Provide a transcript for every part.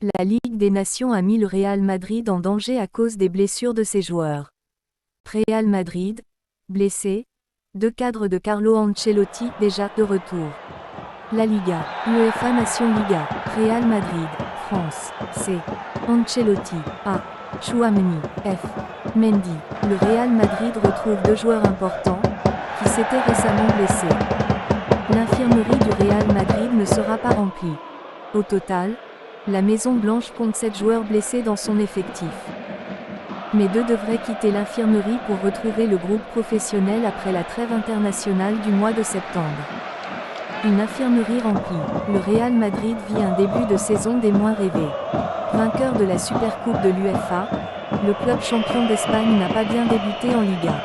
La Ligue des Nations a mis le Real Madrid en danger à cause des blessures de ses joueurs. Real Madrid, blessé. 2 cadres de Carlo Ancelotti, déjà de retour. La Liga, UEFA Nations Liga, Real Madrid, France, C. Ancelotti, A. Tchouaméni, F. Mendy. Le Real Madrid retrouve 2 joueurs importants, qui s'étaient récemment blessés. L'infirmerie du Real Madrid ne sera pas remplie. Au total, la Maison Blanche compte 7 joueurs blessés dans son effectif. Mais 2 devraient quitter l'infirmerie pour retrouver le groupe professionnel après la trêve internationale du mois de septembre. Une infirmerie remplie, le Real Madrid vit un début de saison des moins rêvés. Vainqueur de la Supercoupe de l'UEFA, le club champion d'Espagne n'a pas bien débuté en Liga.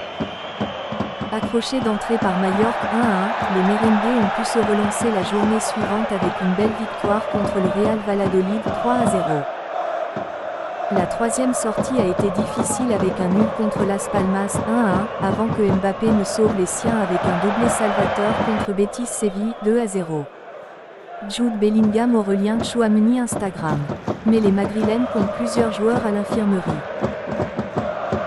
Accroché d'entrée par Mallorca 1-1, les Merengues ont pu se relancer la journée suivante avec une belle victoire contre le Real Valladolid 3-0. La troisième sortie a été difficile avec un nul contre Las Palmas 1-1, avant que Mbappé ne sauve les siens avec un doublé salvateur contre Betis Séville 2-0. Jude Bellingham Aurélien Tchouaméni Instagram. Mais les Madrilènes comptent plusieurs joueurs à l'infirmerie.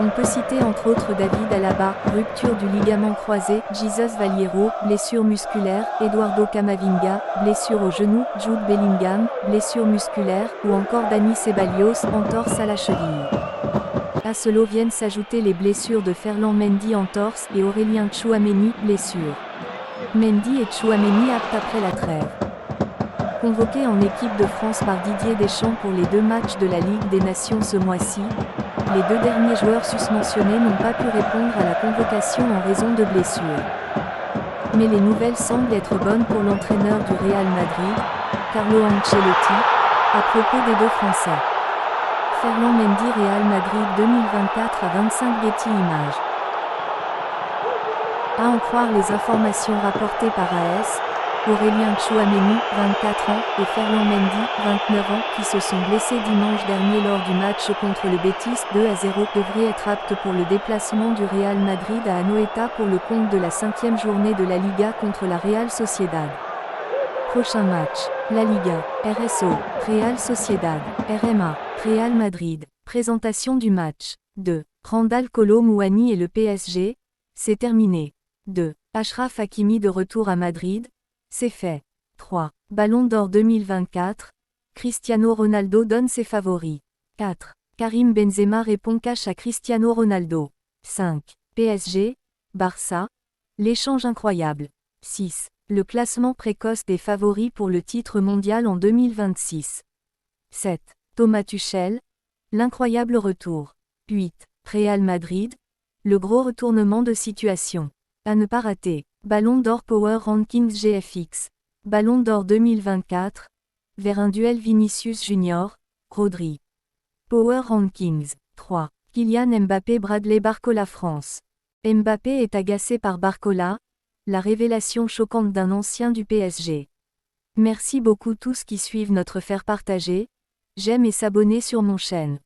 On peut citer entre autres David Alaba, rupture du ligament croisé, Jesus Valiero, blessure musculaire, Eduardo Camavinga, blessure au genou, Jude Bellingham, blessure musculaire, ou encore Dani Ceballos, entorse à la cheville. À cela viennent s'ajouter les blessures de Ferland Mendy entorse et Aurélien Tchouaméni, blessure. Mendy et Tchouaméni aptes après la trêve. Convoqués en équipe de France par Didier Deschamps pour les 2 matchs de la Ligue des Nations ce mois-ci, les 2 derniers joueurs susmentionnés n'ont pas pu répondre à la convocation en raison de blessures. Mais les nouvelles semblent être bonnes pour l'entraîneur du Real Madrid, Carlo Ancelotti, à propos des 2 Français. Ferland Mendy Real Madrid 2024 à 25 Getty Images. À en croire les informations rapportées par AS, Aurélien Tchouaméni, 24 ans, et Ferland Mendy, 29 ans, qui se sont blessés dimanche dernier lors du match contre le Betis 2-0, devraient être aptes pour le déplacement du Real Madrid à Anoeta pour le compte de la 5e journée de la Liga contre la Real Sociedad. Prochain match, La Liga, RSO, Real Sociedad, RMA, Real Madrid. Présentation du match. 2. Randal Kolo Muani et le PSG. C'est terminé. 2. Achraf Hakimi de retour à Madrid. C'est fait. 3. Ballon d'or 2024. Cristiano Ronaldo donne ses favoris. 4. Karim Benzema répond cash à Cristiano Ronaldo. 5. PSG. Barça. L'échange incroyable. 6. Le classement précoce des favoris pour le titre mondial en 2026. 7. Thomas Tuchel. L'incroyable retour. 8. Real Madrid. Le gros retournement de situation. À ne pas rater. Ballon d'or Power Rankings GFX. Ballon d'or 2024. Vers un duel Vinicius Junior, Rodri. Power Rankings. 3. Kylian Mbappé Bradley Barcola France. Mbappé est agacé par Barcola, la révélation choquante d'un ancien du PSG. Merci beaucoup tous qui suivent notre faire partager, j'aime et s'abonner sur mon chaîne.